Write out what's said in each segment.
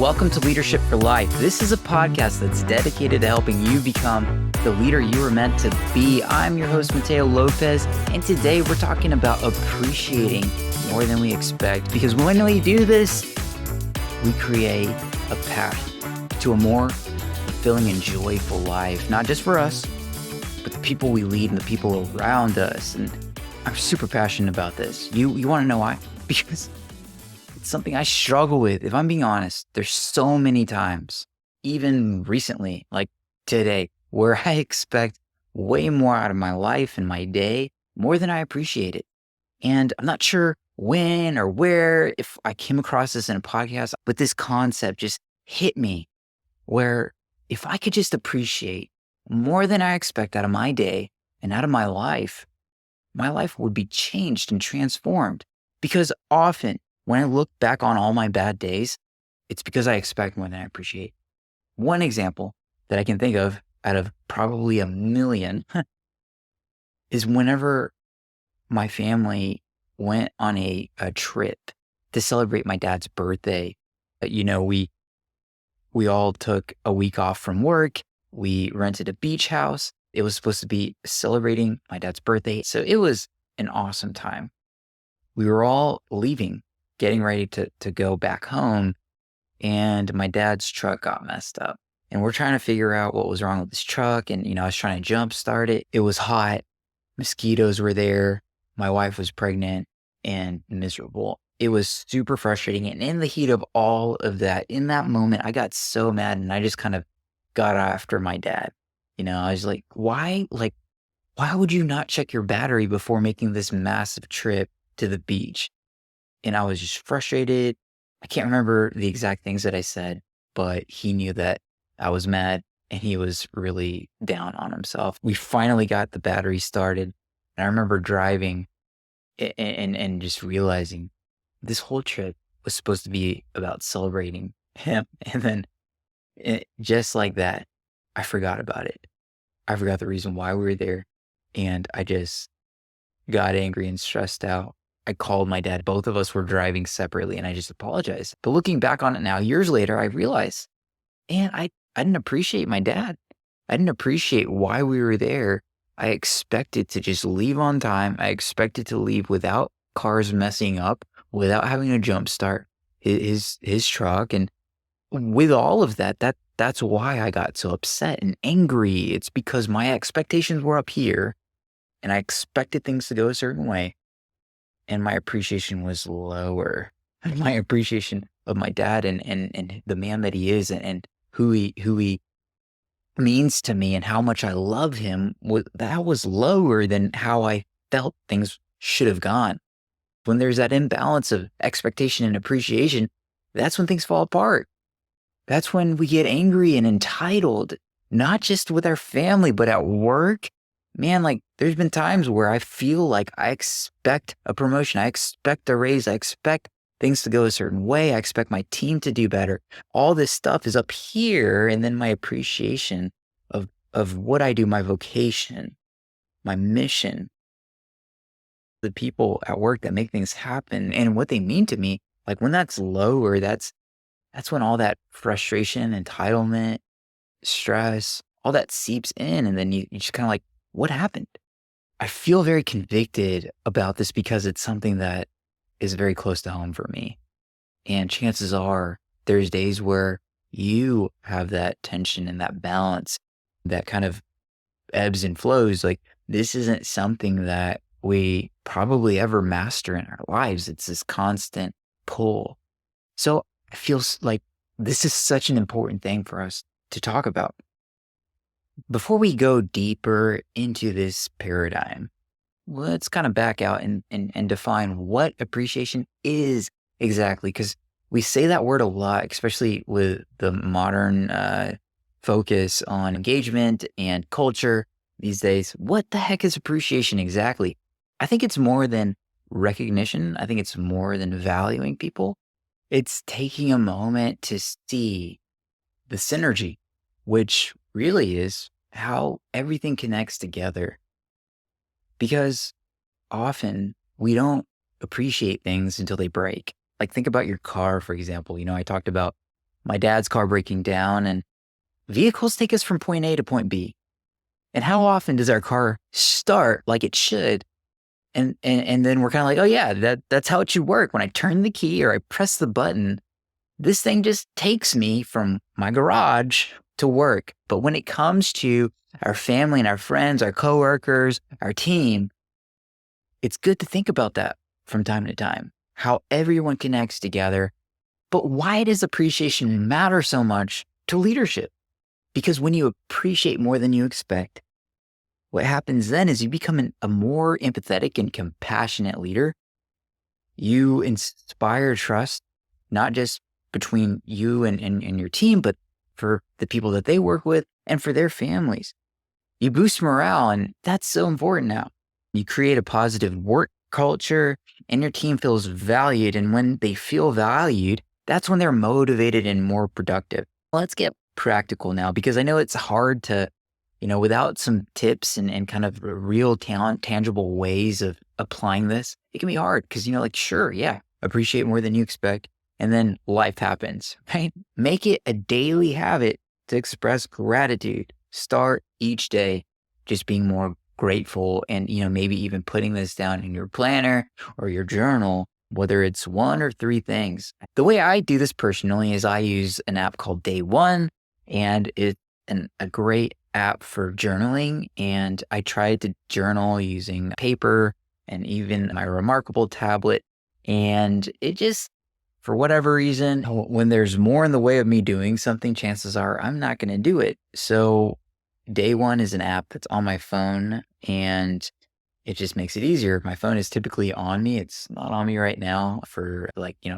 Welcome to Leadership for Life. This is a podcast that's dedicated to helping you become the leader you were meant to be. I'm your host, Mateo Lopez, and today we're talking about appreciating more than we expect. Because when we do this, we create a path to a more fulfilling and joyful life, not just for us, but the people we lead and the people around us. And I'm super passionate about this. You want to know why? Because it's something I struggle with. If I'm being honest, there's so many times, even recently, like today, where I expect way more out of my life and my day, more than I appreciate it. And I'm not sure when or where, if I came across this in a podcast, but this concept just hit me where if I could just appreciate more than I expect out of my day and out of my life would be changed and transformed. Because often when I look back on all my bad days, it's because I expect more than I appreciate. One example that I can think of out of probably a million is whenever my family went on a trip to celebrate my dad's birthday. We all took a week off from work. We rented a beach house. It was supposed to be celebrating my dad's birthday. So it was an awesome time. We were all leaving, getting ready to go back home, and my dad's truck got messed up. And we're trying to figure out what was wrong with his truck. And, I was trying to jump start it. It was hot. Mosquitoes were there. My wife was pregnant and miserable. It was super frustrating. And in the heat of all of that, in that moment, I got so mad and I just kind of got after my dad. I was like, why would you not check your battery before making this massive trip to the beach? And I was just frustrated. I can't remember the exact things that I said, but he knew that I was mad and he was really down on himself. We finally got the battery started. And I remember driving and just realizing this whole trip was supposed to be about celebrating him. And then just like that, I forgot about it. I forgot the reason why we were there. And I just got angry and stressed out. I called my dad. Both of us were driving separately and I just apologized. But looking back on it now, years later, I realized, I didn't appreciate my dad. I didn't appreciate why we were there. I expected to just leave on time. I expected to leave without cars messing up, without having to jumpstart his truck. And with all of that's why I got so upset and angry. It's because my expectations were up here and I expected things to go a certain way. And my appreciation was lower. My appreciation of my dad and the man that he is and who he means to me and how much I love him, that was lower than how I felt things should have gone. When there's that imbalance of expectation and appreciation, that's when things fall apart. That's when we get angry and entitled, not just with our family, but at work. Man, there's been times where I feel like I expect a promotion. I expect a raise. I expect things to go a certain way. I expect my team to do better. All this stuff is up here. And then my appreciation of what I do, my vocation, my mission, the people at work that make things happen and what they mean to me. When that's lower, that's when all that frustration, entitlement, stress, all that seeps in. And then you just kind of what happened? I feel very convicted about this because it's something that is very close to home for me. And chances are there's days where you have that tension and that balance that kind of ebbs and flows. This isn't something that we probably ever master in our lives. It's this constant pull. So I feel like this is such an important thing for us to talk about. Before we go deeper into this paradigm, let's kind of back out and define what appreciation is exactly. Because we say that word a lot, especially with the modern focus on engagement and culture these days. What the heck is appreciation exactly? I think it's more than recognition. I think it's more than valuing people. It's taking a moment to see the synergy, which really is how everything connects together. Because often we don't appreciate things until they break. Think about your car, for example. I talked about my dad's car breaking down, and vehicles take us from point A to point B. And how often does our car start like it should? And then we're kind of like, oh yeah, that's how it should work. When I turn the key or I press the button, this thing just takes me from my garage to work. But when it comes to our family and our friends, our coworkers, our team, it's good to think about that from time to time, how everyone connects together. But why does appreciation matter so much to leadership? Because when you appreciate more than you expect, what happens then is you become a more empathetic and compassionate leader. You inspire trust, not just between you and your team, but for the people that they work with and for their families. You boost morale, and that's so important now. You create a positive work culture, and your team feels valued. And when they feel valued, that's when they're motivated and more productive. Let's get practical now, because I know it's hard to, without some tips and kind of real tangible ways of applying this, it can be hard because, sure, yeah, appreciate more than you expect. And then life happens, right? Make it a daily habit to express gratitude. Start each day just being more grateful, and, maybe even putting this down in your planner or your journal, whether it's one or three things. The way I do this personally is I use an app called Day One, and it's a great app for journaling. And I tried to journal using paper and even my Remarkable tablet. And it just, for whatever reason, when there's more in the way of me doing something, chances are I'm not going to do it. So Day One is an app that's on my phone, and it just makes it easier. My phone is typically on me. It's not on me right now for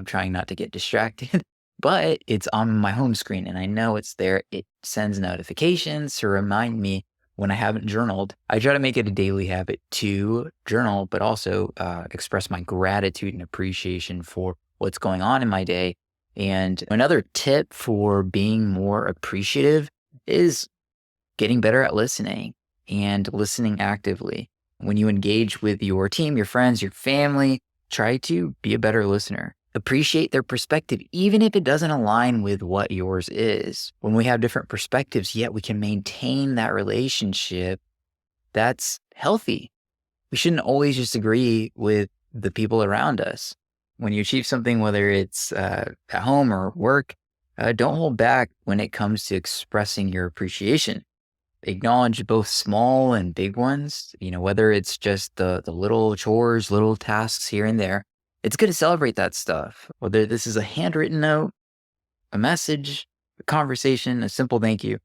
trying not to get distracted, but it's on my home screen and I know it's there. It sends notifications to remind me when I haven't journaled. I try to make it a daily habit to journal, but also express my gratitude and appreciation for what's going on in my day. And another tip for being more appreciative is getting better at listening and listening actively. When you engage with your team, your friends, your family, try to be a better listener. Appreciate their perspective, even if it doesn't align with what yours is. When we have different perspectives, yet we can maintain that relationship, that's healthy. We shouldn't always just agree with the people around us. When you achieve something, whether it's at home or work, don't hold back when it comes to expressing your appreciation. Acknowledge both small and big ones, whether it's just the little chores, little tasks here and there. It's good to celebrate that stuff. Whether this is a handwritten note, a message, a conversation, a simple thank you.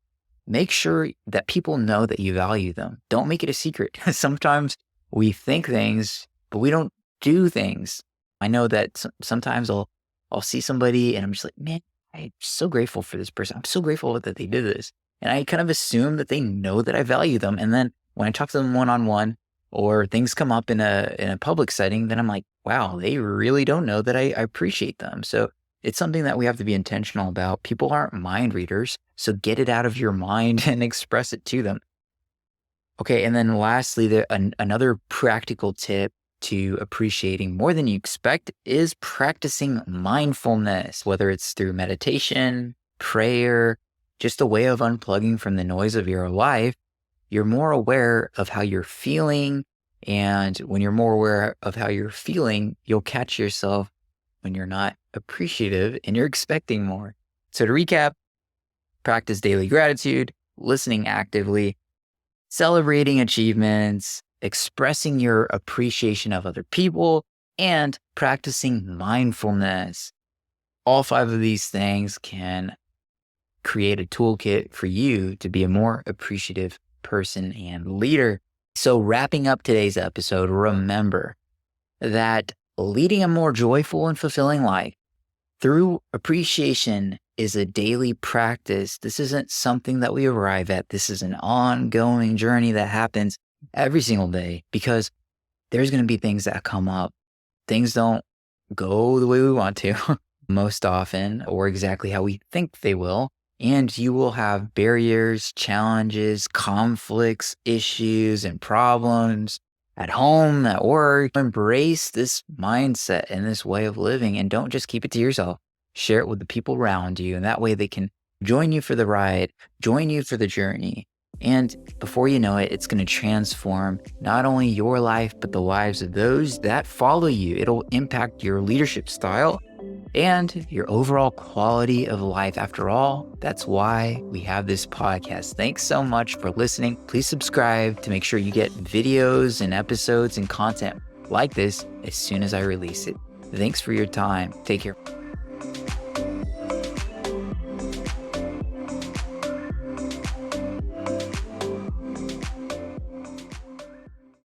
Make sure that people know that you value them. Don't make it a secret. Sometimes we think things, but we don't do things. I know that sometimes I'll see somebody and I'm just like, man, I'm so grateful for this person. I'm so grateful that they did this. And I kind of assume that they know that I value them. And then when I talk to them one-on-one or things come up in a public setting, then I'm like, wow, they really don't know that I appreciate them. So it's something that we have to be intentional about. People aren't mind readers, so get it out of your mind and express it to them. Okay, and then lastly, another practical tip to appreciating more than you expect is practicing mindfulness, whether it's through meditation, prayer, just a way of unplugging from the noise of your life. You're more aware of how you're feeling. And when you're more aware of how you're feeling, you'll catch yourself when you're not appreciative and you're expecting more. So to recap, practice daily gratitude, listening actively, celebrating achievements, expressing your appreciation of other people, and practicing mindfulness. All 5 of these things can create a toolkit for you to be a more appreciative person and leader. So wrapping up today's episode, remember that leading a more joyful and fulfilling life through appreciation is a daily practice. This isn't something that we arrive at. This is an ongoing journey that happens every single day, because there's going to be things that come up. Things don't go the way we want to most often, or exactly how we think they will. And you will have barriers, challenges, conflicts, issues, and problems at home, at work. Embrace this mindset and this way of living, and don't just keep it to yourself. share it with the people around you. And that way they can join you for the ride, join you for the journey. And before you know it, it's going to transform not only your life, but the lives of those that follow you. It'll impact your leadership style and your overall quality of life. After all, that's why we have this podcast. Thanks so much for listening. Please subscribe to make sure you get videos and episodes and content like this as soon as I release it. Thanks for your time. Take care.